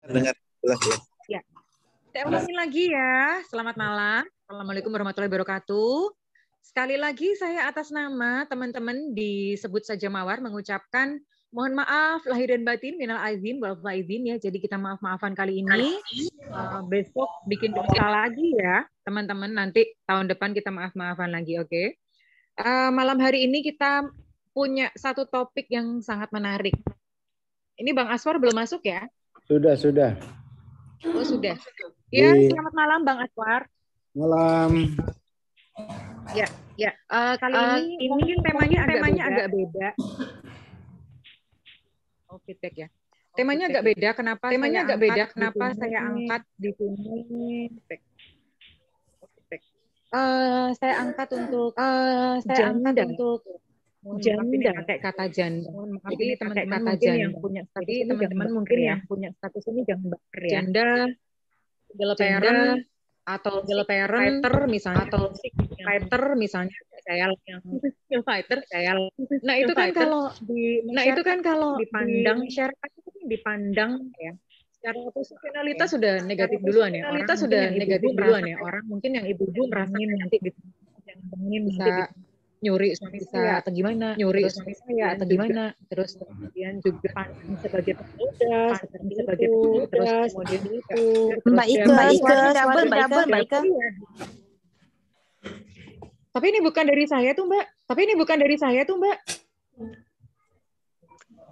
Dengar jelas ya. Ya. Saya ulangin lagi ya. Selamat malam. Assalamualaikum warahmatullahi wabarakatuh. Sekali lagi saya atas nama teman-teman disebut saja Mawar mengucapkan mohon maaf lahir dan batin minal aizin wal faizin ya. Jadi kita maaf-maafan kali ini. Besok bikin kita lagi ya, teman-teman. Nanti tahun depan kita maaf-maafan lagi, oke? Malam hari ini kita punya satu topik yang sangat menarik. Ini Bang Aswar belum masuk ya? Sudah. Oh, sudah. Ya, selamat malam Bang Aswar. Malam. Ya. Kali ini mungkin temanya agak beda. Oh, feedback ya. Temanya agak beda. Kenapa saya angkat di sini? Saya angkat untuk janda. Pakai kata janda. Jadi teman-teman mungkin yang punya status ini teman-teman mungkin yang punya status ini jangan baper ya. Janda, single parent, atau fighter misalnya, atau fighter misalnya saya yang fighter saya. Nah itu kan kalau dipandang masyarakat itu kan dipandang ya. Secara posisionalitas sudah negatif duluan ya. Orang mungkin yang ibu-ibu merasa nanti bisa nyuri suami saya atau gimana, terus kemudian juga sebagai pemuda, terus kemudian juga Mbak Ike. Tapi ini bukan dari saya tuh Mbak.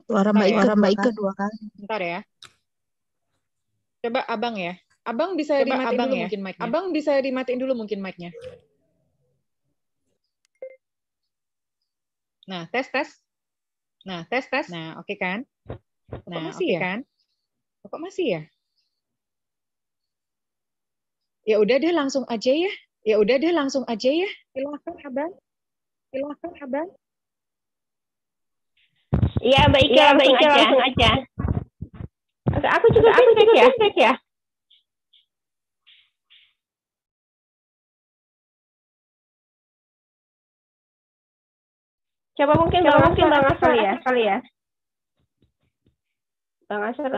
Suara Mbak Ike 2 kali. Bentar ya. Coba Abang ya. Abang bisa dimatiin dulu mungkin mic-nya. Nah, tes. Nah, oke kan? Kok masih ya? Ya udah deh langsung aja ya. Silakan Abang. Iya, Mbak Ike langsung aja. Aku juga feedback ya. Coba mungkin Bang Aswar kali ya. Bang Aswar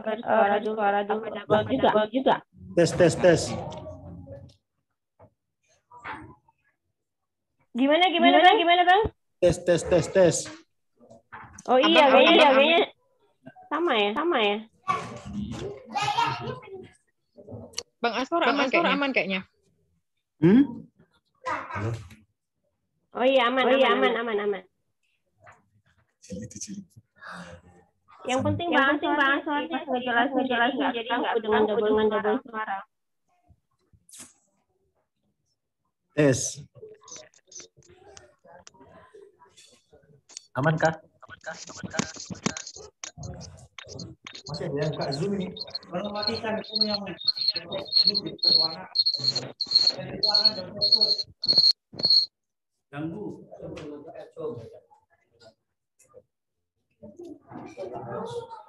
bersuara dulu juga. Tes. Gimana Bang? Tes. Oh iya, kayaknya sama ya. Bang Aswar aman kayaknya. Oh iya, aman. Yang penting Bang Aswarnya ngejelasin jadi nggak dengan double suara. Tes. Aman kah? Masih ada yang buka Zoom ini. Kalau matikan Zoom yang ini berwarna. Ganggu.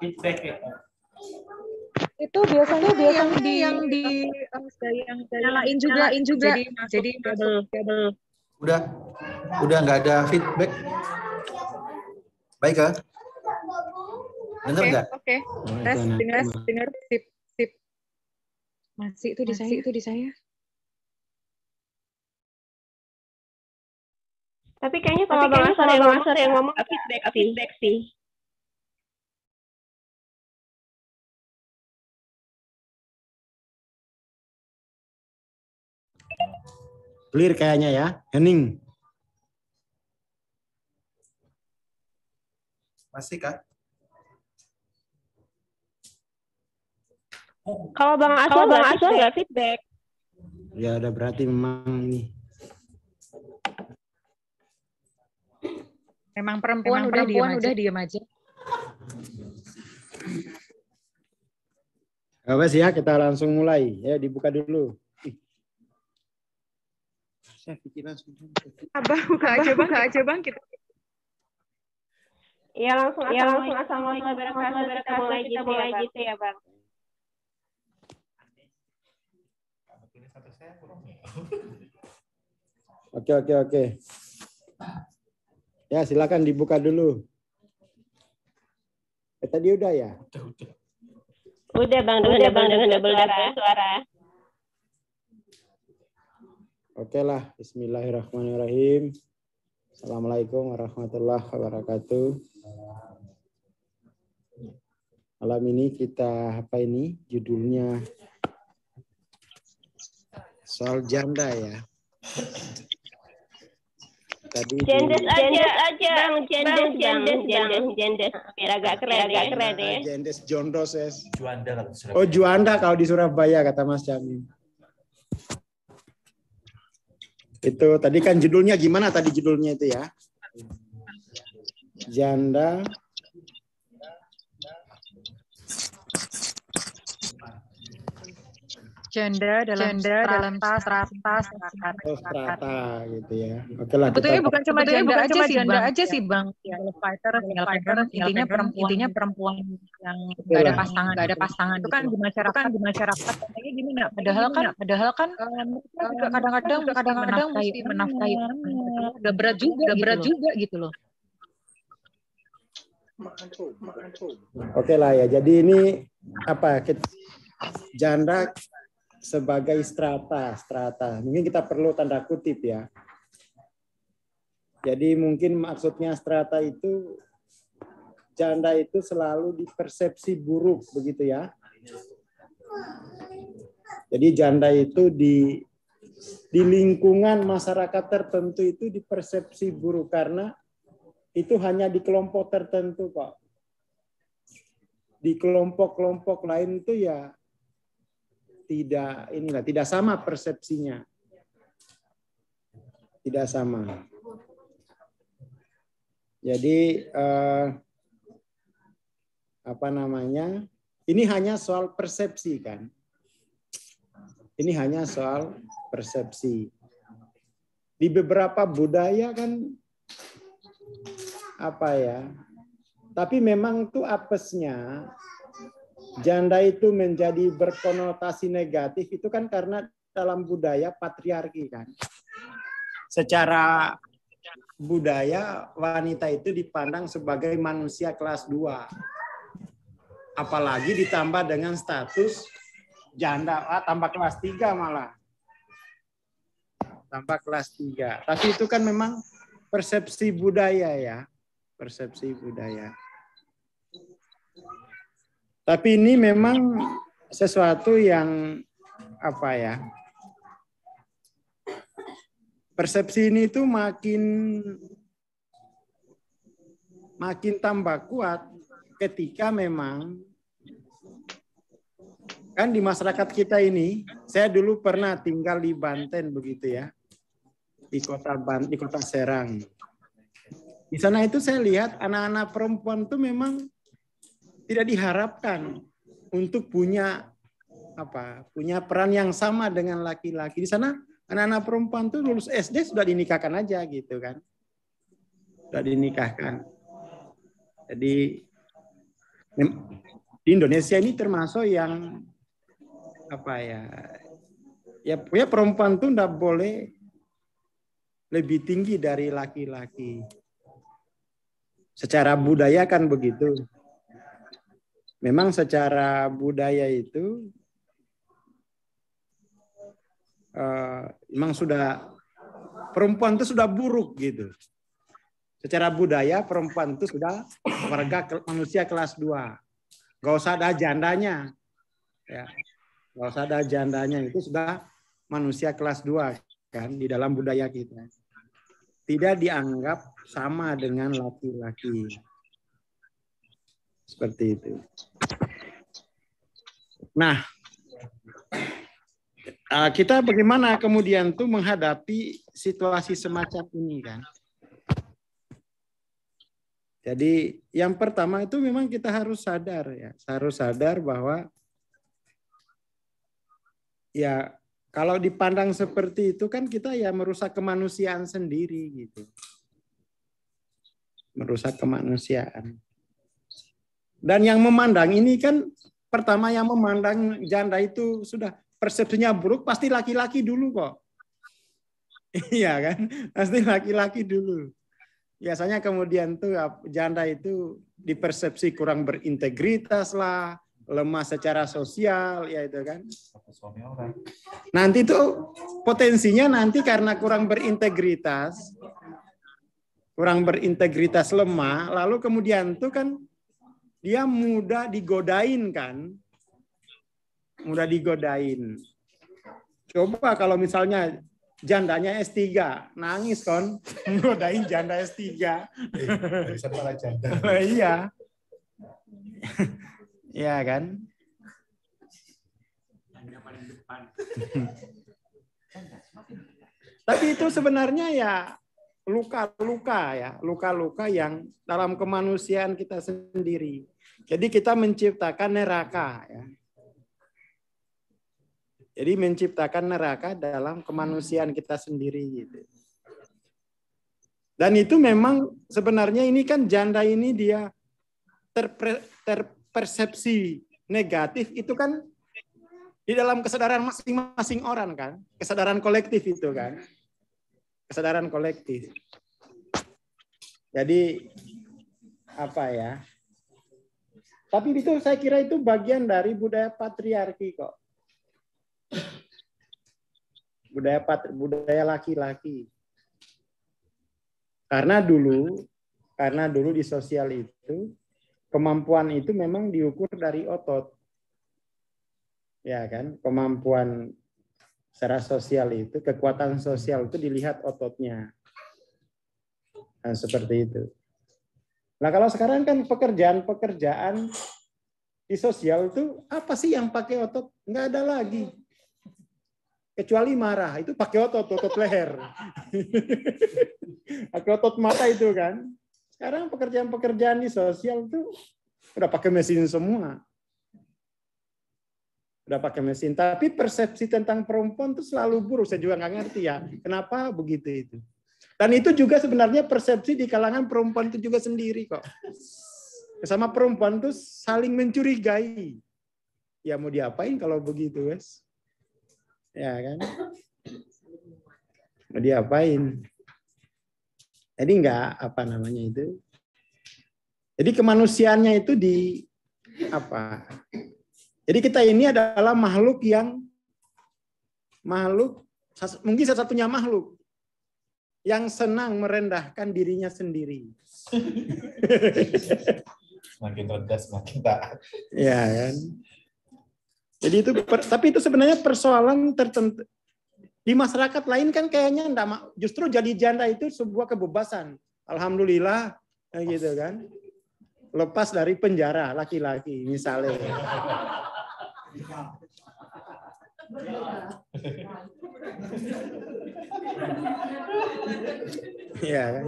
Feedback ya. Itu biasanya yang nyalain juga. Jadi double. Udah nggak ada feedback. Baik kah? Dengar nggak? Oke. Tes, dengar. Sip. Masih itu di saya. Tapi kayaknya kalau Bang Aswar yang ngomong feedback sih. Clear kayaknya ya. Hening. Masih kah? Kalau Bang Aswar nggak feedback. Ya udah berarti memang ini. Memang perempuan udah diam aja. Wes ya, kita langsung mulai. Ya, dibuka dulu. Saya pikir langsung. Abang buka aja bang. Kita. Ya langsung assalamualaikum warahmatullahi wabarakatuh. Kita mulai gitu ya Bang. Oke. Ya, silakan dibuka dulu. Tadi udah ya? Udah Bang dengan double suara. Oke lah, bismillahirrahmanirrahim. Assalamualaikum warahmatullahi wabarakatuh. Malam ini kita judulnya soal janda ya. Tadi Jendes aja Bang, jendes. Biar agak keren ya. Jendes jondos ya. Juanda kalau di Surabaya kata Mas Jamin. Itu tadi kan judulnya gimana tadi judulnya itu ya? Janda dalam strata gitu ya. Oke lah. Sebetulnya bukan cuma janda aja sih Bang. Fighter, intinya perempuan yang nggak ada pasangan. Itu kan di masyarakat. Kayaknya gini nggak. Padahal kan kadang-kadang mesti menafkahi. Udah berat juga gitu loh. Oke lah ya. Jadi ini apa? Janda sebagai strata. Mungkin kita perlu tanda kutip ya. Jadi mungkin maksudnya strata itu janda itu selalu dipersepsi buruk begitu ya. Jadi janda itu di lingkungan masyarakat tertentu itu dipersepsi buruk karena itu hanya di kelompok tertentu kok. Di kelompok-kelompok lain itu ya tidak sama persepsinya. Tidak sama. Jadi ini hanya soal persepsi kan. Ini hanya soal persepsi. Di beberapa budaya kan tapi memang itu apesnya janda itu menjadi berkonotasi negatif itu kan karena dalam budaya patriarki kan. Secara budaya wanita itu dipandang sebagai manusia kelas 2. Apalagi ditambah dengan status janda, tambah kelas 3 malah. Tambah kelas 3. Tapi itu kan memang persepsi budaya ya. Persepsi budaya. Tapi ini memang sesuatu yang persepsi ini tuh makin tambah kuat ketika memang kan di masyarakat kita ini, saya dulu pernah tinggal di Banten begitu ya, di kota Serang. Di sana itu saya lihat anak-anak perempuan tuh memang tidak diharapkan untuk punya peran yang sama dengan laki-laki. Di sana anak-anak perempuan tuh lulus SD sudah dinikahkan aja gitu kan. Sudah dinikahkan. Jadi di Indonesia ini termasuk yang perempuan tuh enggak boleh lebih tinggi dari laki-laki. Secara budaya kan begitu. Memang secara budaya itu memang perempuan itu sudah buruk gitu. Secara budaya perempuan itu sudah manusia kelas 2. Gak usah ada jandanya. Ya. Gak usah ada jandanya, itu sudah manusia kelas 2 kan di dalam budaya kita. Tidak dianggap sama dengan laki-laki. Seperti itu. Nah, kita bagaimana kemudian tuh menghadapi situasi semacam ini kan? Jadi yang pertama itu memang kita harus sadar ya, harus sadar bahwa ya kalau dipandang seperti itu kan kita ya merusak kemanusiaan sendiri gitu. Merusak kemanusiaan. Dan yang memandang ini kan pertama yang memandang janda itu sudah persepsinya buruk pasti laki-laki dulu kok. Iya kan? Pasti laki-laki dulu. Biasanya kemudian tuh janda itu dipersepsi kurang berintegritas lah, lemah secara sosial, ya itu kan. Nanti tuh potensinya nanti karena kurang berintegritas lemah, lalu kemudian tuh kan dia mudah digodain kan. Mudah digodain. Coba kalau misalnya jandanya S3, nangis kan, ngodain janda S3. Bisa para janda. Iya. Iya kan? Tapi itu sebenarnya ya luka-luka yang dalam kemanusiaan kita sendiri. Jadi kita menciptakan neraka ya. Jadi menciptakan neraka dalam kemanusiaan kita sendiri gitu. Dan itu memang sebenarnya ini kan janda ini dia terpersepsi negatif itu kan di dalam kesadaran masing-masing orang kan. Kesadaran kolektif itu kan. Kesadaran kolektif. Jadi apa ya? Tapi itu saya kira itu bagian dari budaya patriarki kok. Budaya laki-laki. Karena dulu di sosial itu kemampuan itu memang diukur dari otot. Ya kan? Kemampuan secara sosial itu, kekuatan sosial itu dilihat ototnya. Nah, seperti itu. Nah, kalau sekarang kan pekerjaan di sosial itu apa sih yang pakai otot? Nggak ada lagi. Kecuali marah, itu pakai otot leher. Pakai otot mata itu kan. Sekarang pekerjaan di sosial itu udah pakai mesin semua. Udah pakai mesin, tapi persepsi tentang perempuan itu selalu buruk. Saya juga nggak ngerti ya, kenapa begitu itu. Dan itu juga sebenarnya persepsi di kalangan perempuan itu juga sendiri kok. Sama perempuan itu saling mencurigai. Ya mau diapain kalau begitu, wes? Ya kan? Mau diapain? Jadi nggak apa namanya itu. Jadi kemanusiaannya itu di apa? Jadi kita ini adalah makhluk mungkin satu-satunya makhluk yang senang merendahkan dirinya sendiri. Semakin rendah semakin taat. Ya kan. Jadi itu tapi itu sebenarnya persoalan tertentu di masyarakat lain kan kayaknya justru jadi janda itu sebuah kebebasan. Alhamdulillah gitu kan. Lepas dari penjara laki-laki misalnya. Ya kan?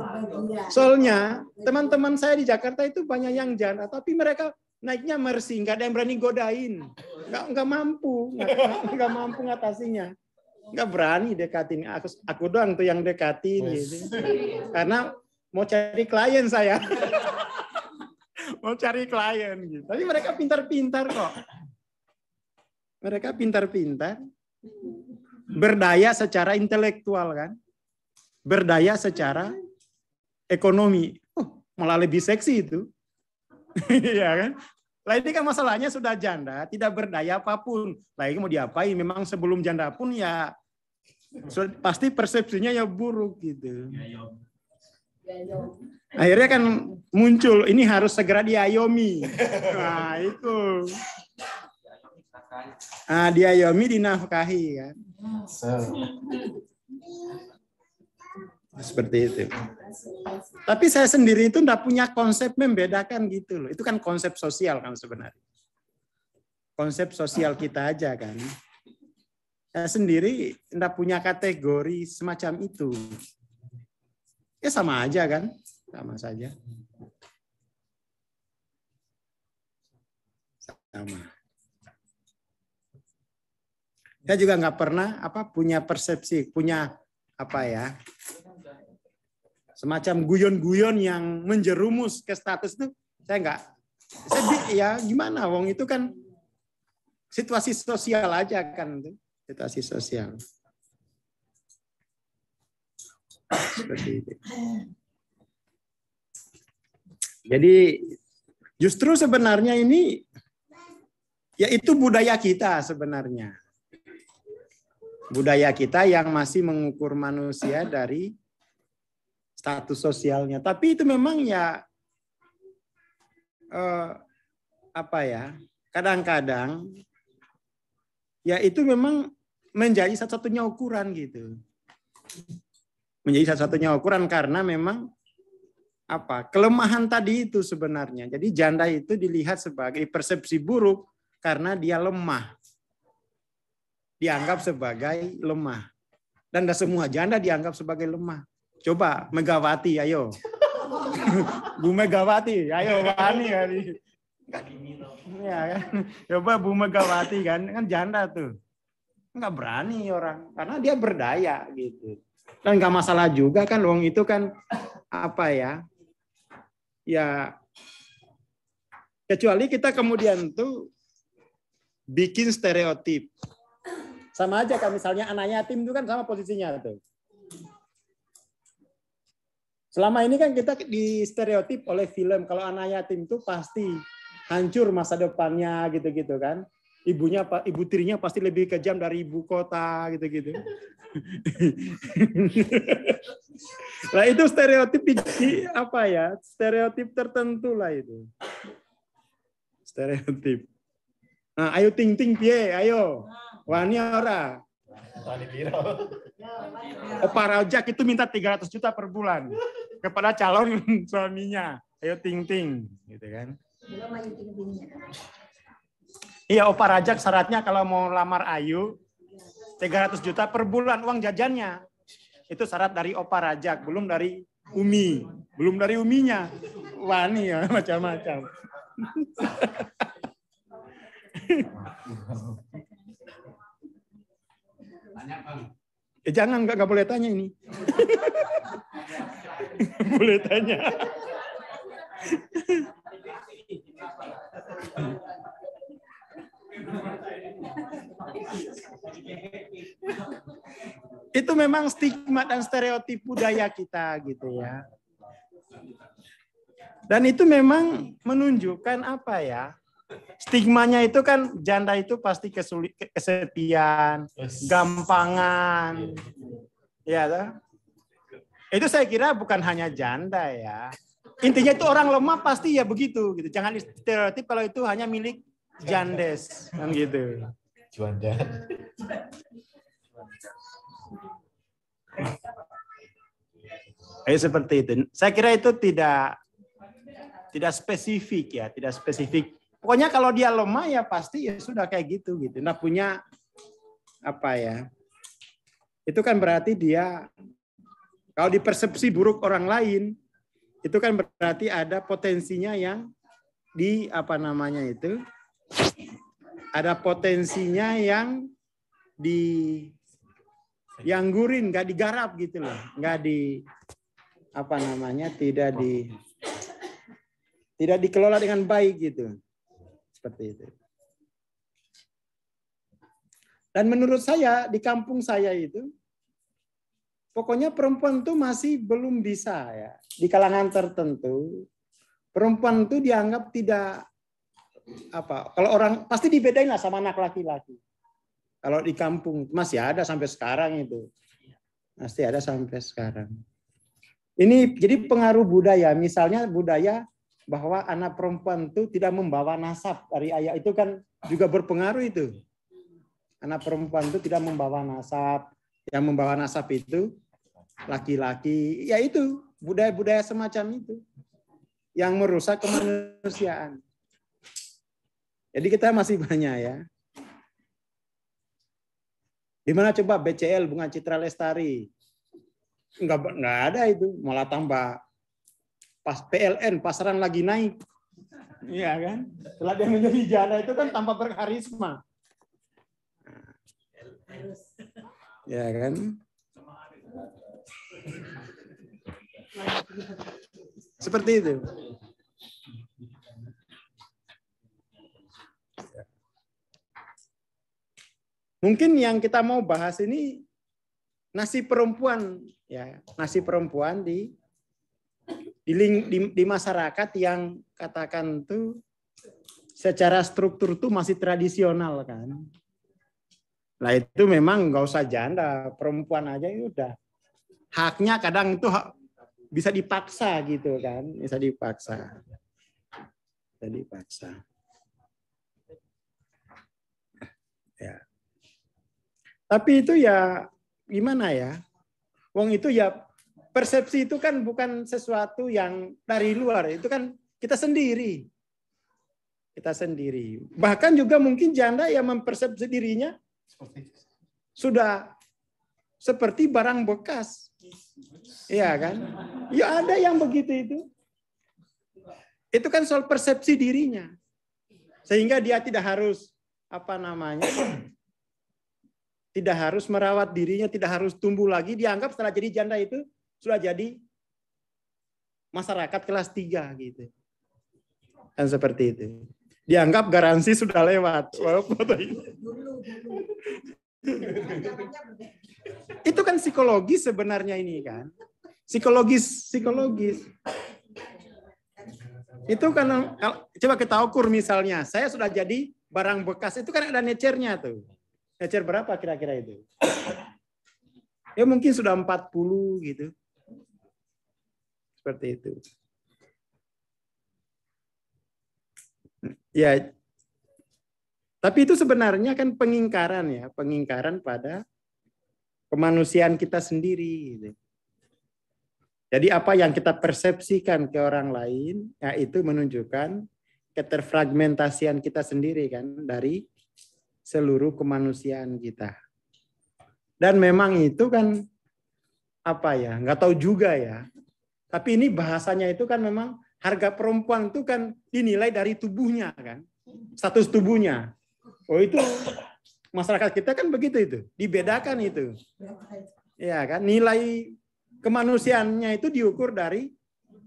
Soalnya teman-teman saya di Jakarta itu banyak yang janda, tapi mereka naiknya Mercy, nggak ada yang berani godain, nggak mampu ngatasinya, nggak berani dekatin. Aku doang tuh yang dekatin gitu, karena mau cari klien saya. Mau cari klien gitu. Tapi mereka pintar-pintar kok. Mereka pintar-pintar. Berdaya secara intelektual kan. Berdaya secara ekonomi. Malah lebih seksi itu. Ya kan? Lah ini kan masalahnya sudah janda, tidak berdaya apapun. Lagi mau diapain? Memang sebelum janda pun ya pasti persepsinya ya buruk gitu. Akhirnya kan muncul, ini harus segera diayomi. Nah, itu. Nah, diayomi, dinafkahi kan. Seperti itu. Tapi saya sendiri itu enggak punya konsep membedakan gitu loh. Itu kan konsep sosial kan sebenarnya. Konsep sosial kita aja kan. Saya sendiri enggak punya kategori semacam itu. Ya sama aja kan. Sama saja. Sama. Saya juga nggak pernah punya persepsi, punya semacam guyon-guyon yang menjerumus ke status itu. Saya nggak. Ya gimana, wong itu kan situasi sosial aja kan, situasi sosial. Seperti itu. Jadi justru sebenarnya ini Ya itu budaya kita sebenarnya. Budaya kita yang masih mengukur manusia dari status sosialnya. Tapi itu memang ya kadang-kadang ya itu memang menjadi satu-satunya ukuran gitu. Menjadi satu-satunya ukuran karena memang kelemahan tadi itu sebenarnya. Jadi janda itu dilihat sebagai persepsi buruk karena dia lemah. Dianggap sebagai lemah. Dan tidak semua janda dianggap sebagai lemah. Coba Megawati, ayo. Bu Megawati, ayo wani kali. Ya kan? Coba Bu Megawati kan janda tuh. Nggak berani orang karena dia berdaya gitu. Dan nggak masalah juga kan wong itu kan ya kecuali kita kemudian tuh bikin stereotip. Sama aja kan misalnya anak yatim itu kan sama posisinya tuh. Selama ini kan kita di stereotip oleh film kalau anak yatim itu pasti hancur masa depannya gitu-gitu kan. Ibu tirinya pasti lebih kejam dari ibu kota gitu-gitu. Lah itu stereotip stereotip tertentu lah itu. Stereotip. Nah, ayo ting piye, ayo. Wani ora. Opa Rajak itu minta 300 juta per bulan kepada calon suaminya. Ayo ting gitu kan. Iya, Opa Rajak syaratnya kalau mau lamar Ayu 300 juta per bulan uang jajannya. Itu syarat dari Opa Rajak, belum dari Umi. Belum dari Uminya. Wani ya, macam-macam. Jangan, nggak boleh tanya ini. Boleh tanya. Itu memang stigma dan stereotip budaya kita gitu ya. Dan itu memang menunjukkan stigmanya itu kan janda itu pasti kesepian, gampangan. Ya, toh? Itu saya kira bukan hanya janda ya. Intinya itu orang lemah pasti ya begitu gitu. Jangan stereotip kalau itu hanya milik jandes kan gitu. Juanda. Seperti itu. Saya kira itu tidak spesifik ya, tidak spesifik. Pokoknya kalau dia lemah ya pasti ya sudah kayak gitu. Nah punya itu kan berarti dia kalau dipersepsi buruk orang lain itu kan berarti ada potensinya yang ada potensinya yang dianggurin, nggak digarap gitu loh, nggak tidak dikelola dengan baik gitu, seperti itu. Dan menurut saya di kampung saya itu, pokoknya perempuan tuh masih belum bisa ya di kalangan tertentu. Perempuan itu dianggap tidak kalau orang pasti dibedain lah sama anak laki-laki. Kalau di kampung masih ada sampai sekarang itu. Masih ada sampai sekarang. Ini jadi pengaruh budaya, misalnya budaya bahwa anak perempuan itu tidak membawa nasab dari ayah, itu kan juga berpengaruh itu. Anak perempuan itu tidak membawa nasab, yang membawa nasab itu laki-laki, ya itu budaya-budaya semacam itu yang merusak kemanusiaan. Jadi kita masih banyak ya. Di mana coba BCL Bunga Citra Lestari? Enggak ada itu, malah tambah pas PLN pasaran lagi naik. Iya kan? Setelah dia menjadi janda itu kan tambah berkarisma. Ya kan? Seperti itu. Mungkin yang kita mau bahas ini nasib perempuan ya, nasib perempuan di masyarakat yang katakan tuh secara struktur tuh masih tradisional kan. Nah itu memang nggak usah janda, perempuan aja itu udah haknya kadang itu bisa dipaksa gitu kan, bisa dipaksa. Ya. Tapi itu ya gimana ya? Wong itu ya persepsi itu kan bukan sesuatu yang dari luar, itu kan kita sendiri. Kita sendiri. Bahkan juga mungkin janda yang mempersepsi dirinya sudah seperti barang bekas. Iya kan? Ya ada yang begitu itu. Itu kan soal persepsi dirinya. Sehingga dia tidak harus tidak harus merawat dirinya, tidak harus tumbuh lagi. Dianggap setelah jadi janda itu sudah jadi masyarakat kelas 3 gitu. Dan seperti itu. Dianggap garansi sudah lewat. Itu kan psikologis sebenarnya ini kan. Psikologis. Itu kan coba kita ukur misalnya, saya sudah jadi barang bekas, itu kan ada nature-nya tuh. Nature berapa kira-kira itu? Ya mungkin sudah 40 gitu. Seperti itu. Ya, tapi itu sebenarnya kan pengingkaran ya, pengingkaran pada kemanusiaan kita sendiri. Gitu. Jadi apa yang kita persepsikan ke orang lain, ya itu menunjukkan keterfragmentasian kita sendiri kan dari seluruh kemanusiaan kita. Dan memang itu kan nggak tahu juga ya. Tapi ini bahasanya itu kan memang harga perempuan itu kan dinilai dari tubuhnya kan, status tubuhnya. Oh itu masyarakat kita kan begitu itu, dibedakan itu. Ya kan, nilai kemanusiaannya itu diukur dari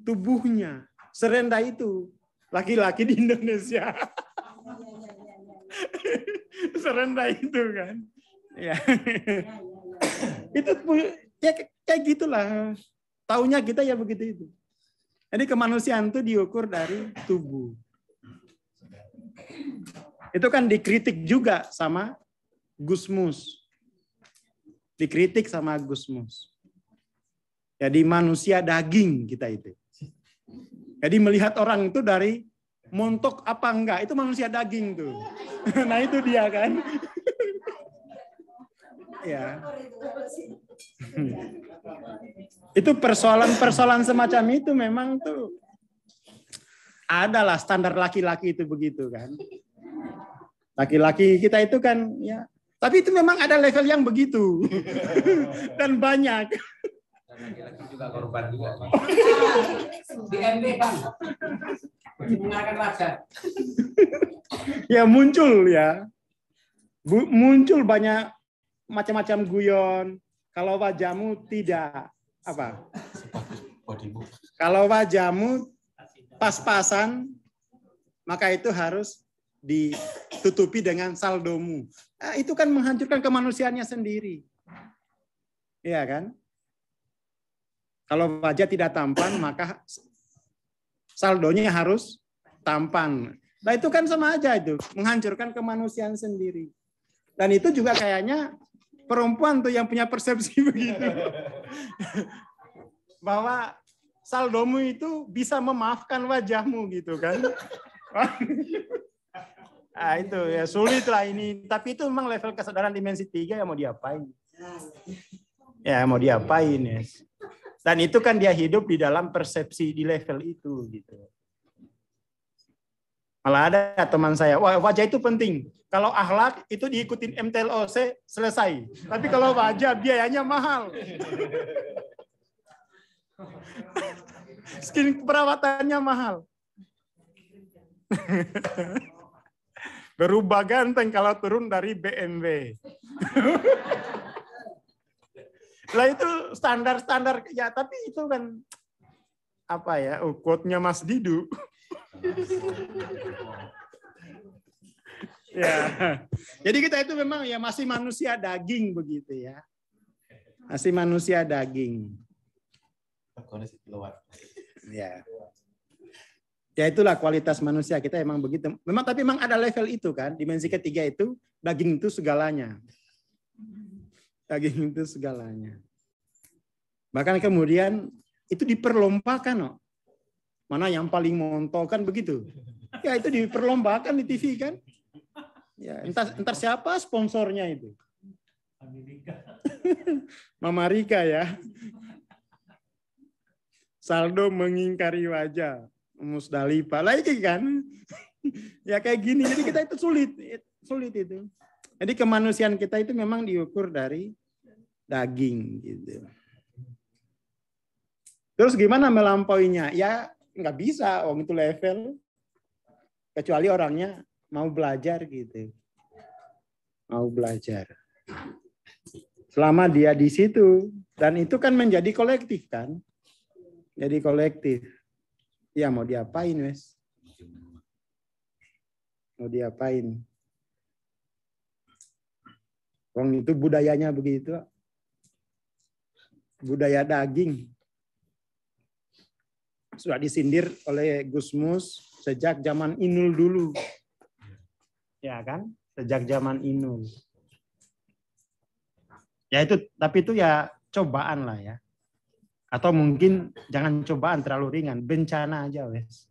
tubuhnya. Serendah itu laki-laki di Indonesia. Serendah itu kan. Ya. Itu ya kayak gitulah. Taunya kita ya begitu itu. Jadi kemanusiaan itu diukur dari tubuh. Itu kan dikritik juga sama Gusmus. Dikritik sama Gusmus. Jadi manusia daging kita itu. Jadi melihat orang itu dari montok apa enggak, itu manusia daging tuh. Nah itu dia kan. Ya. Itu persoalan semacam itu memang tuh adalah standar laki-laki itu begitu kan. Laki-laki kita itu kan ya, tapi itu memang ada level yang begitu. Dan banyak. Laki-laki juga korban juga. Di MD kan. Mengarahkan wajah. Ya muncul ya. Muncul banyak macam-macam guyon. Kalau wajahmu tidak kalau wajahmu pas-pasan, maka itu harus ditutupi dengan saldomu. Nah, itu kan menghancurkan kemanusiaannya sendiri. Iya kan? Kalau wajah tidak tampan, maka saldonya harus tampan. Nah itu kan sama aja itu, menghancurkan kemanusiaan sendiri. Dan itu juga kayaknya perempuan tuh yang punya persepsi begitu. Bahwa saldomu itu bisa memaafkan wajahmu gitu kan. Nah itu ya sulit lah ini. Tapi itu memang level kesadaran dimensi 3 ya mau diapain. Ya mau diapain ya. Dan itu kan dia hidup di dalam persepsi di level itu gitu. Malah ada teman saya, wah wajah itu penting. Kalau akhlak itu diikutin MTLOC selesai. Tapi kalau wajah biayanya mahal. Skin perawatannya mahal. Berubah ganteng kalau turun dari BMW. Lah itu standar-standar ya, tapi itu kan quote-nya Mas Didu. Ya. Jadi kita itu memang ya masih manusia daging begitu ya. Masih manusia daging. Ya. Ya itulah kualitas manusia kita emang begitu. Memang tapi memang ada level itu kan. Dimensi ketiga itu daging itu segalanya. Daging itu segalanya. Bahkan kemudian itu diperlombakan. No. Mana yang paling montok kan begitu. Ya itu diperlombakan di TV kan. Ya, entar siapa sponsornya itu? Mama Rika ya. Saldo mengingkari wajah. Musdalifah lagi kan. Ya kayak gini. Jadi kita itu sulit itu. Jadi kemanusiaan kita itu memang diukur dari daging gitu. Terus gimana melampauinya? Ya nggak bisa, itu level. Kecuali orangnya mau belajar gitu. Mau belajar. Selama dia di situ. Dan itu kan menjadi kolektif kan. Jadi kolektif. Ya mau diapain wes? Mau diapain? Wong itu budayanya begitu. Budaya daging. Sudah disindir oleh Gusmus sejak zaman Inul dulu. Ya kan? Sejak zaman Inul. Ya itu, tapi itu ya cobaan lah ya. Atau mungkin jangan cobaan terlalu ringan, bencana aja wes.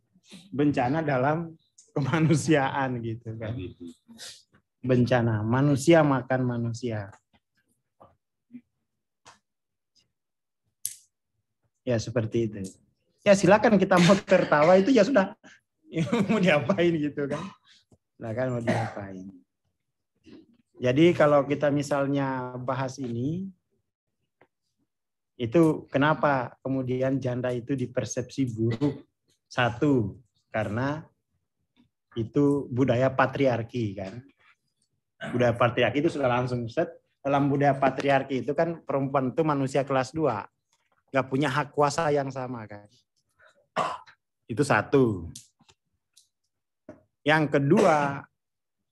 Bencana dalam kemanusiaan gitu kan. Bencana, manusia makan manusia. Ya seperti itu. Ya silakan kita mau tertawa itu ya sudah. Ya, mau diapain gitu kan. Nah kan mau diapain. Jadi kalau kita misalnya bahas ini, itu kenapa kemudian janda itu dipersepsi buruk? Satu, karena itu budaya patriarki kan. Budaya patriarki itu sudah langsung set. Dalam budaya patriarki itu kan perempuan itu manusia kelas 2. Nggak punya hak kuasa yang sama kan. Itu satu. Yang kedua,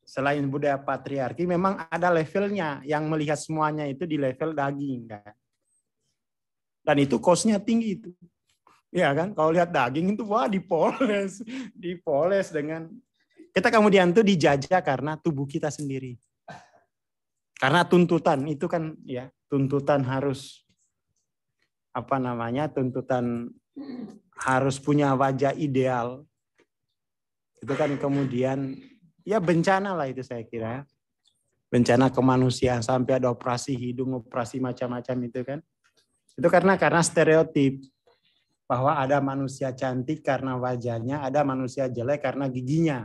selain budaya patriarki memang ada levelnya yang melihat semuanya itu di level daging kan. Dan itu cost-nya tinggi itu. Ya kan, kalau lihat daging itu wah dipoles dengan kita kemudian tuh dijajah karena tubuh kita sendiri. Karena tuntutan itu kan ya, tuntutan harus tuntutan harus punya wajah ideal. Itu kan kemudian ya bencana lah itu saya kira. Bencana kemanusiaan sampai ada operasi hidung, operasi macam-macam itu kan. Itu karena stereotip bahwa ada manusia cantik karena wajahnya, ada manusia jelek karena giginya.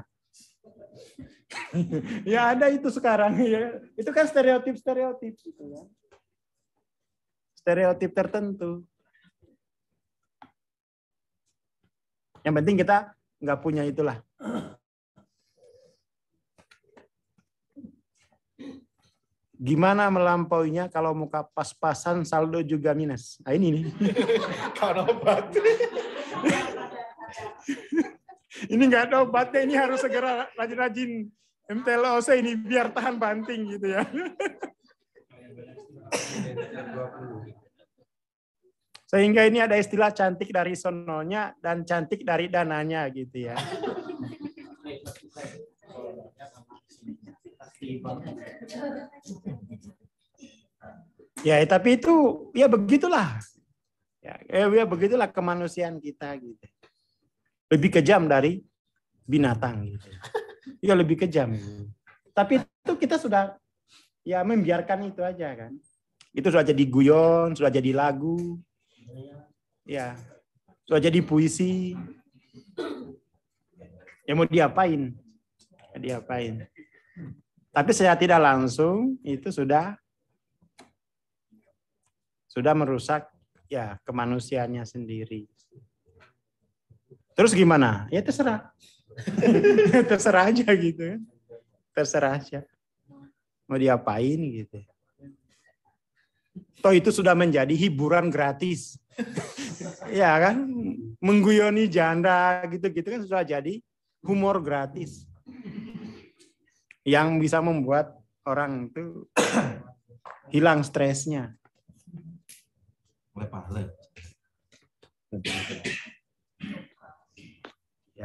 Ya ada itu sekarang ya. Itu kan stereotip gitu kan. Stereotip tertentu. Yang penting kita nggak punya itulah. Gimana melampauinya kalau muka pas-pasan saldo juga minus? Nah ini nih. Kalau obat. Ini nggak ada obatnya, ini harus segera rajin-rajin MTLOC ini biar tahan banting gitu ya. Sehingga ini ada istilah cantik dari sononya dan cantik dari dananya gitu ya. Ya, tapi itu ya begitulah. Ya begitulah kemanusiaan kita gitu. Lebih kejam dari binatang gitu. Ya lebih kejam. Tapi itu kita sudah ya membiarkan itu aja kan. Itu sudah jadi guyon, sudah jadi lagu. Ya. Sudah jadi puisi. Ya mau diapain? Ya, diapain? Tapi saya tidak langsung itu sudah merusak ya kemanusiaannya sendiri. Terus gimana? Ya terserah. Terserah aja gitu. Terserah aja. Mau diapain gitu. Toh itu sudah menjadi hiburan gratis. Ya kan? Mengguyoni janda gitu-gitu kan sudah jadi humor gratis. Yang bisa membuat orang itu hilang stresnya. Ya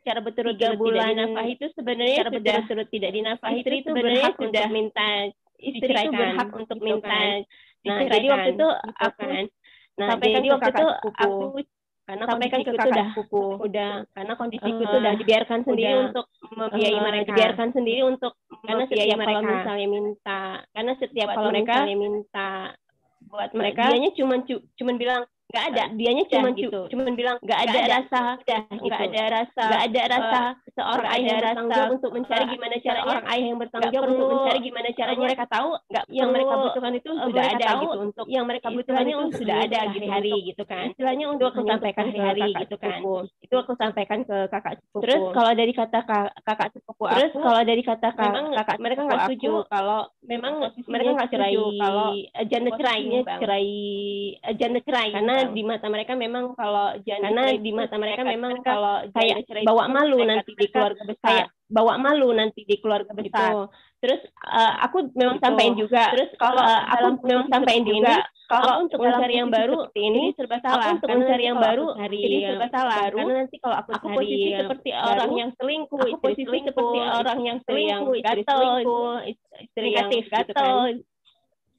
secara berturut-turut tidak dinafkahi itu sebenarnya secara berturut-turut tidak dinafkahi itu sebenarnya sudah minta istri itu berhak untuk minta. Nah, jadi waktu itu aku jadi waktu itu aku karena sampaikan ke kakak sepupu udah karena kondisiku itu udah dibiarkan sendiri untuk membiayai mereka, dibiarkan sendiri untuk karena setiap kalau misalnya minta, karena setiap kalau misalnya minta buat mereka, dianya cuman bilang nggak ada, dianya cuman bilang nggak ada rasa seorang ayah yang bertanggung jawab untuk mencari gimana caranya, orang ayah yang bertanggung jawab untuk mencari gimana caranya mereka tahu nggak yang mereka butuhkan itu sudah ada gitu, untuk yang mereka butuhkan itu sudah ada hari-hari gitu kan, istilahnya untuk aku sampaikan hari-hari gitu kan, itu aku sampaikan ke kakak sepupu. Terus kalau dari kata kakak sepupu aku, kalau dari kata kakak mereka nggak setuju kalau memang mereka nggak setuju kalau janda cerai karena di mata mereka memang kalau janda kayak bawa malu nanti di keluarga besar, bawa malu nanti di keluarga besar. Terus aku memang sampaikan juga. Terus kalau aku memang sampaikan juga kalau untuk mencari yang baru seperti ini serba salah. Untuk mencari yang baru jadi serba salah. Karena nanti kalau aku posisi seperti orang yang selingkuh, aku posisi seperti orang yang selingkuh, istri yang gatel,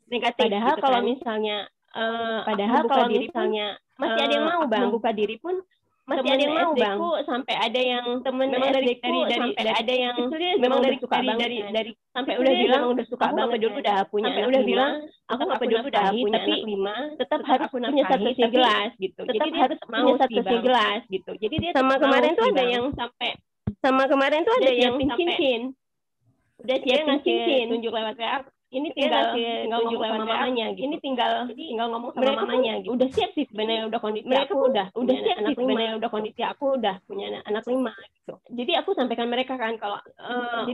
negatif. Padahal kalau misalnya kalau misalnya masih ada yang mau bang membuka diri pun masih ada yang mau bang, sampai ada yang temen dari sampai ada yang memang dari suka bang dari sampai udah bilang udah suka bang, dulu udah punya sampai udah bilang aku nggak peduli udah punya anak 5, tetap harus punya status yang jelas gitu, jadi dia harus punya status yang jelas gitu, jadi dia sama kemarin tuh ada yang sampai ada yang cincin udah siapin cincin tunjuk lewat WA. Ini tinggal tunjuk sama mamanya gitu. Ini tinggal ngomong sama mamanya gitu. Udah siap sih sebenarnya, udah kondisi aku udah siap sih sebenarnya, udah kondisi aku udah punya anak 5 gitu. Jadi aku sampaikan mereka kan kalau ada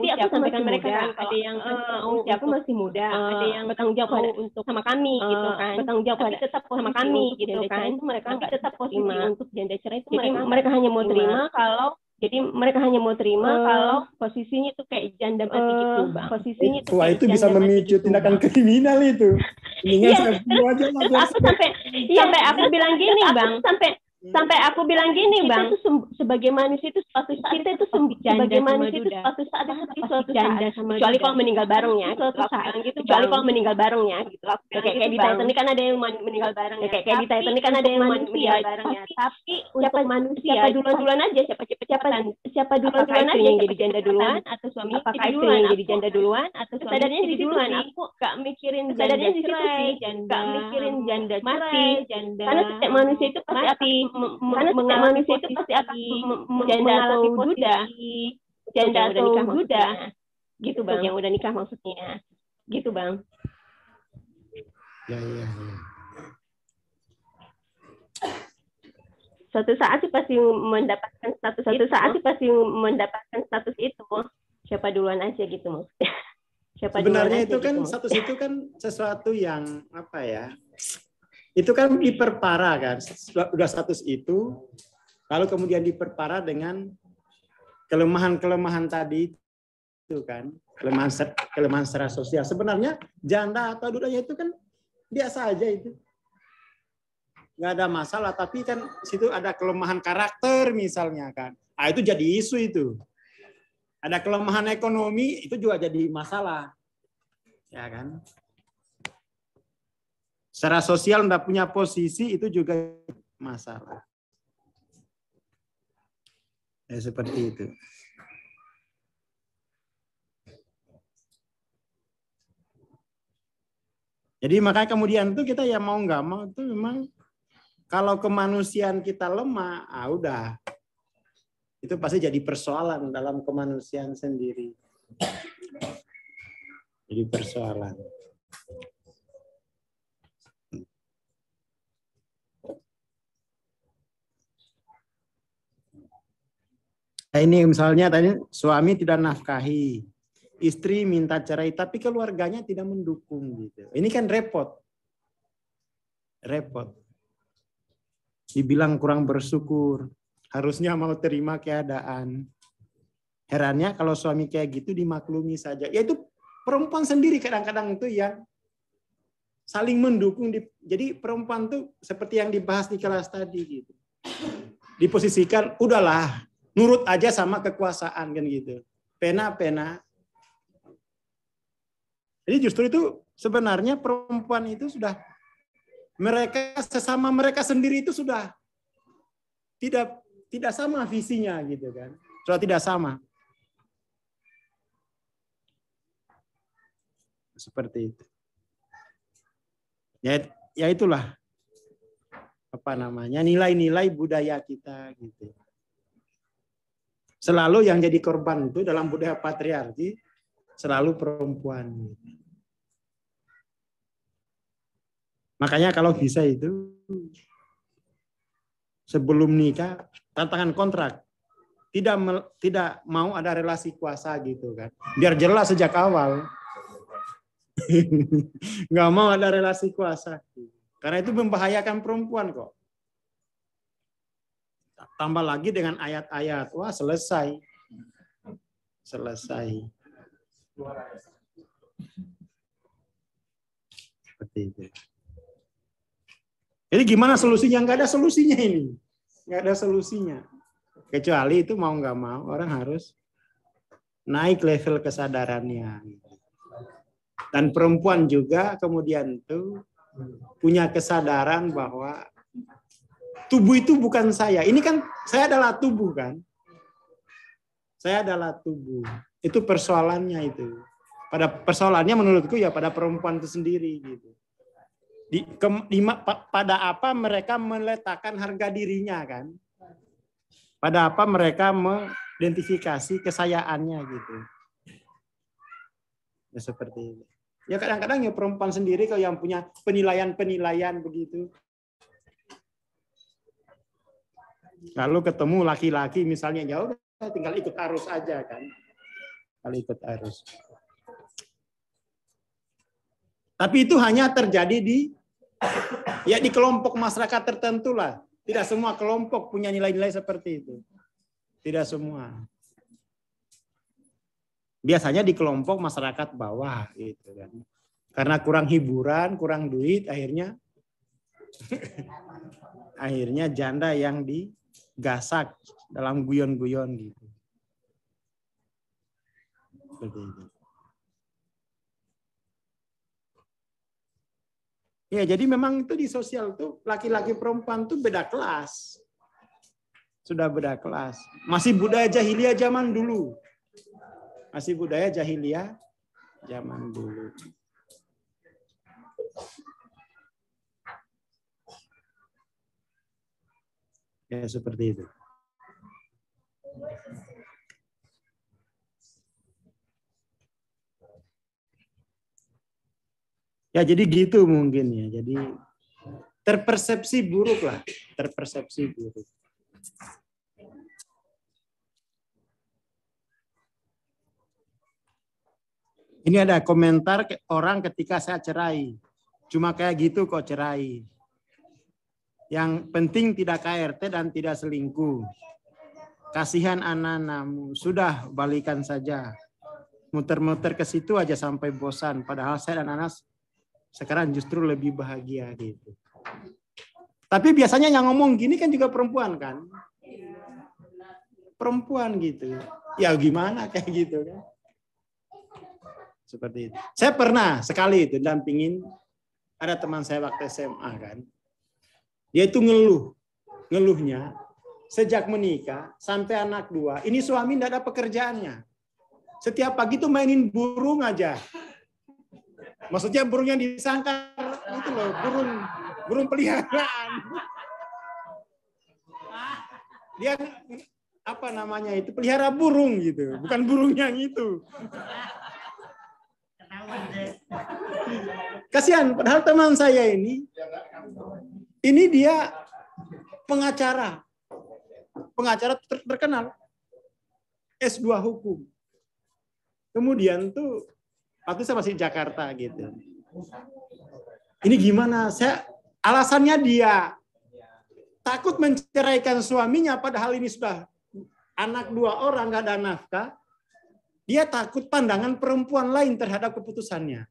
yang usia aku masih muda, ada yang bertanggung jawab untuk sama kami gitu kan. Bertanggung jawab tetap sama kami gitu kan. Mereka enggak tetap posisi untuk janda cerai itu mereka hanya mau terima kalau kalau posisinya tuh kayak janda mati gitu bang. Posisinya tuh wah, itu bisa memicu tindakan kriminal itu. Iya, terus aku sampai aku bilang gini bang, sampai aku bilang gini bang, itu sebagai manusia itu suatu saat kita itu sebagai manusia itu suatu saat janda sama kecuali kalau meninggal bareng ya, suatu saat gitu, kecuali kalau meninggal bareng ya gitu. Kayak di Titanic kan ada yang meninggal bareng ya, kayak di Titanic kan ada yang meninggal bareng ya. Tapi untuk manusia siapa duluan aja, siapa duluan aja yang jadi janda duluan atau suami, apakah istri yang jadi janda duluan atau suami sadarnya jadi duluan. Aku gak mikirin janda cerai, gak mikirin janda mati, karena setiap manusia itu pasti janda atau duda gitu bang, yang udah nikah maksudnya gitu bang. Ya. Suatu saat sih pasti mendapatkan status itu. Siapa duluan aja gitu maksudnya. Sebenarnya itu kan gitu, status itu kan sesuatu yang apa ya? Itu kan diperparah kan, udah status itu, lalu kemudian diperparah dengan kelemahan-kelemahan tadi itu kan, kelemahan secara sosial. Sebenarnya janda atau dudanya itu kan biasa aja itu, nggak ada masalah. Tapi kan situ ada kelemahan karakter misalnya kan, itu jadi isu itu. Ada kelemahan ekonomi itu juga jadi masalah, ya kan? Secara sosial nggak punya posisi itu juga masalah. Ya seperti itu. Jadi makanya kemudian tuh kita ya mau nggak mau itu memang kalau kemanusiaan kita lemah, udah itu pasti jadi persoalan dalam kemanusiaan sendiri. Jadi persoalan. Ini misalnya tadi suami tidak nafkahi, istri minta cerai, tapi keluarganya tidak mendukung gitu. Ini kan repot. Dibilang kurang bersyukur, harusnya mau terima keadaan. Herannya kalau suami kayak gitu dimaklumi saja. Ya itu perempuan sendiri kadang-kadang itu yang saling mendukung. Jadi perempuan tuh seperti yang dibahas di kelas tadi gitu. Diposisikan, udahlah, nurut aja sama kekuasaan kan gitu. Pena. Jadi justru itu sebenarnya perempuan itu sudah mereka sesama mereka sendiri itu sudah tidak sama visinya gitu kan. Sudah tidak sama. Seperti itu. Ya itulah apa namanya nilai-nilai budaya kita gitu. Selalu yang jadi korban itu dalam budaya patriarki selalu perempuan. Makanya kalau bisa itu sebelum nikah tantangan kontrak tidak mau ada relasi kuasa gitu kan. Biar jelas sejak awal. Nggak mau ada relasi kuasa. Karena itu membahayakan perempuan kok. Tambah lagi dengan ayat-ayat. Wah, selesai. Seperti itu. Jadi gimana solusinya? Nggak ada solusinya ini. Nggak ada solusinya. Kecuali itu mau nggak mau, orang harus naik level kesadarannya. Dan perempuan juga kemudian itu punya kesadaran bahwa tubuh itu bukan saya. Ini kan saya adalah tubuh kan. Saya adalah tubuh. Itu persoalannya itu. Persoalannya menurutku ya pada perempuan itu sendiri gitu. Pada apa mereka meletakkan harga dirinya kan? Pada apa mereka mengidentifikasi kesayaannya gitu. Ya seperti itu. Ya kadang-kadang ya perempuan sendiri kalau yang punya penilaian begitu. Lalu ketemu laki-laki misalnya ya udah tinggal ikut arus aja kan. Kalau ikut arus. Tapi itu hanya terjadi di kelompok masyarakat tertentu lah. Tidak semua kelompok punya nilai-nilai seperti itu. Tidak semua. Biasanya di kelompok masyarakat bawah gitu kan. Karena kurang hiburan, kurang duit, akhirnya janda yang digasak dalam guyon-guyon gitu. Seperti itu. Ya, jadi memang itu di sosial tuh laki-laki perempuan tuh beda kelas. Sudah beda kelas. Masih budaya jahiliyah zaman dulu. Masih budaya jahiliyah zaman dulu. Ya seperti itu. Ya jadi gitu mungkin ya. Jadi terpersepsi buruk lah. Terpersepsi buruk. Ini ada komentar orang ketika saya cerai. Cuma kayak gitu kok cerai. Yang penting tidak KRT dan tidak selingkuh. Kasihan anak-anakmu. Sudah balikan saja. Muter-muter ke situ aja sampai bosan. Padahal saya dan anak sekarang justru lebih bahagia gitu. Tapi biasanya yang ngomong gini kan juga perempuan kan. Perempuan gitu. Ya gimana kayak gitu kan. Seperti itu. Saya pernah sekali itu dampingin ada teman saya waktu SMA kan. Dia itu ngeluhnya sejak menikah sampai anak 2. Ini suami tidak ada pekerjaannya. Setiap pagi tuh mainin burung aja. Maksudnya burung yang disangkar itu loh, burung peliharaan. Dia apa namanya itu pelihara burung gitu, bukan burung yang itu. Kasihan, padahal teman saya ini dia pengacara terkenal, S2 hukum. Kemudian tuh waktu saya masih di Jakarta gitu. Ini gimana? Alasannya dia takut menceraikan suaminya, padahal ini sudah anak 2 orang, nggak ada nafkah. Dia takut pandangan perempuan lain terhadap keputusannya.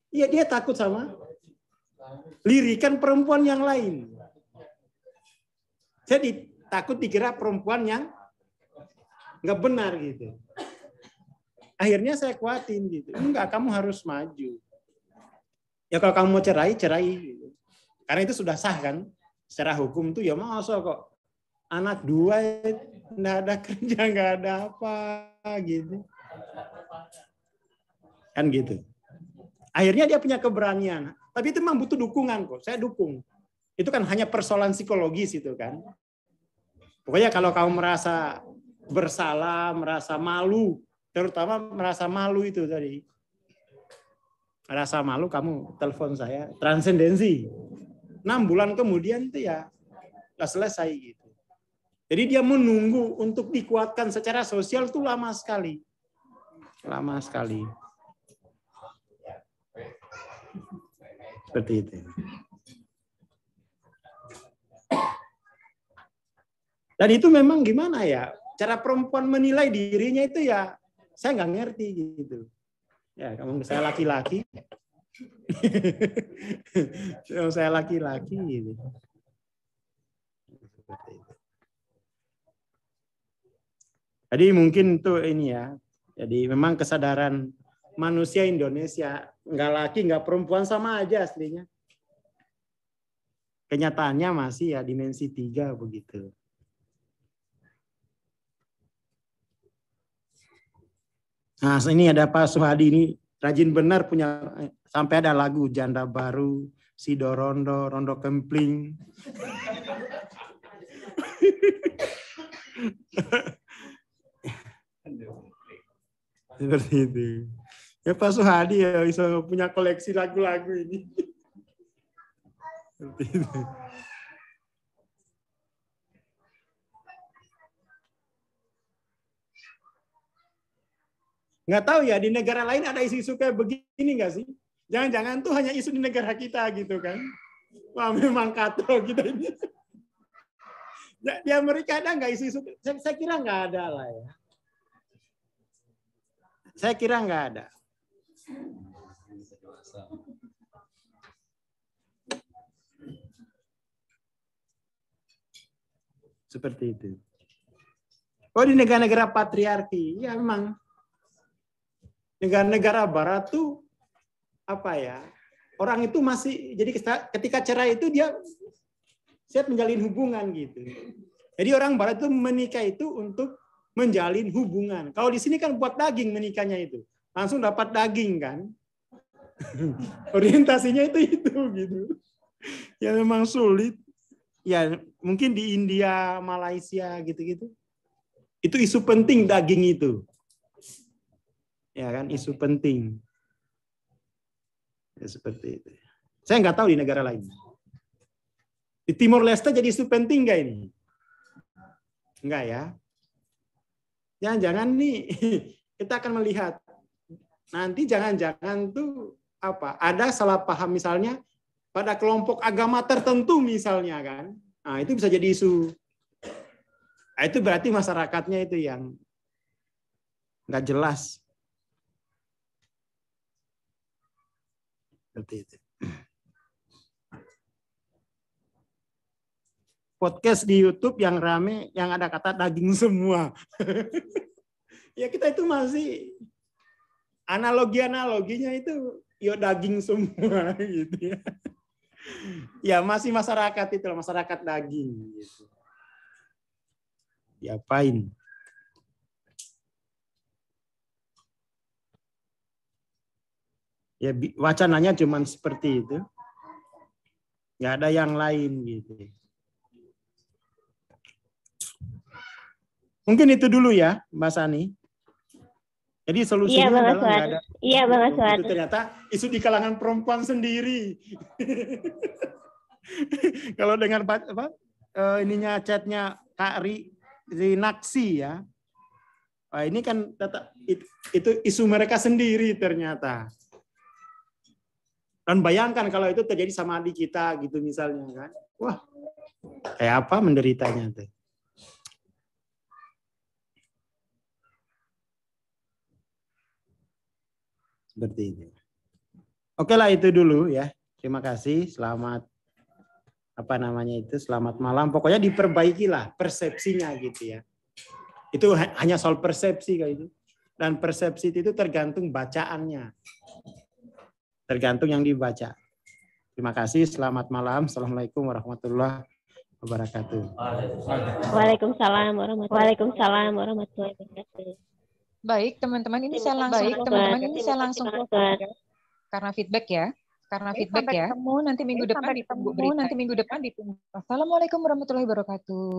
Iya, dia takut sama lirikan perempuan yang lain. Jadi takut dikira perempuan yang nggak benar gitu. Akhirnya saya kuatin gitu. Enggak, kamu harus maju. Ya kalau kamu mau cerai, cerai. Gitu. Karena itu sudah sah kan. Secara hukum tuh ya masa kok anak 2 nggak ada kerja, nggak ada apa gitu. Kan gitu. Akhirnya dia punya keberanian. Tapi itu memang butuh dukungan kok. Saya dukung. Itu kan hanya persoalan psikologis itu kan. Pokoknya kalau kamu merasa bersalah, merasa malu, terutama merasa malu itu tadi. Merasa malu, kamu telepon saya, Transendensi. 6 bulan kemudian itu ya nggak selesai gitu. Jadi dia menunggu untuk dikuatkan secara sosial itu lama sekali. Lama sekali. Seperti itu. Dan itu memang gimana ya? Cara perempuan menilai dirinya itu ya saya nggak ngerti gitu. Ya, kamu saya laki-laki. Saya laki-laki gitu. Jadi mungkin tuh ini ya. Jadi memang kesadaran manusia Indonesia nggak laki nggak perempuan sama aja aslinya. Kenyataannya masih ya dimensi 3 begitu. Nah, ini ada Pak Suhadi ini rajin benar punya sampai ada lagu Janda Baru, Sido Rondo, Rondo Kempling. Seperti itu. Ya Pak Suhadi ya bisa punya koleksi lagu-lagu ini. Seperti itu. Nggak tahu ya, di negara lain ada isu-isu kayak begini nggak sih? Jangan-jangan tuh hanya isu di negara kita gitu kan. Wah memang katro kita ini. Di Amerika ada nggak isu-isu? Saya kira nggak ada lah ya. Saya kira nggak ada. Seperti itu. Oh di negara-negara patriarki, ya memang. Negara-negara barat tuh apa ya? Orang itu masih jadi ketika cerai itu dia siap menjalin hubungan gitu. Jadi orang barat itu menikah itu untuk menjalin hubungan. Kalau di sini kan buat daging menikahnya itu. Langsung dapat daging kan. Orientasinya itu gitu. Ya memang sulit. Ya mungkin di India, Malaysia gitu-gitu. Itu isu penting daging itu. Ya kan, isu penting. Ya, seperti itu. Saya nggak tahu di negara lain. Di Timor Leste jadi isu penting nggak ini? Enggak ya. Jangan-jangan nih kita akan melihat nanti jangan-jangan tuh apa? Ada salah paham misalnya pada kelompok agama tertentu misalnya kan. Nah, itu bisa jadi isu. Nah, itu berarti masyarakatnya itu yang nggak jelas. Seperti itu. Podcast di YouTube yang rame, yang ada kata daging semua. Ya kita itu masih analoginya itu yo daging semua gitu ya. Ya masih masyarakat itu masyarakat daging gitu. Diapain? Ya wacananya cuman seperti itu. Nggak ada yang lain gitu. Mungkin itu dulu ya, Mbak Sani. Jadi solusinya adalah nggak ada. Iya, Bang Aswad. Itu ternyata isu di kalangan perempuan sendiri. Kalau dengan apa? Ininya chatnya Kak Rinaksi ya. Wah, ini kan itu isu mereka sendiri ternyata. Dan bayangkan kalau itu terjadi sama adik kita gitu misalnya kan. Wah, kayak apa menderitanya tuh. Seperti itu. Oke lah itu dulu ya. Terima kasih. Selamat selamat malam. Pokoknya diperbaikilah persepsinya gitu ya. Itu hanya soal persepsi kayak itu. Dan persepsi itu tergantung bacaannya. Tergantung yang dibaca. Terima kasih, selamat malam. Assalamualaikum warahmatullahi wabarakatuh. Waalaikumsalam warahmatullahi wabarakatuh. Baik, teman-teman, ini saya langsung karena feedback ya. Ketemu nanti minggu depan ditunggu berita. Assalamualaikum warahmatullahi wabarakatuh.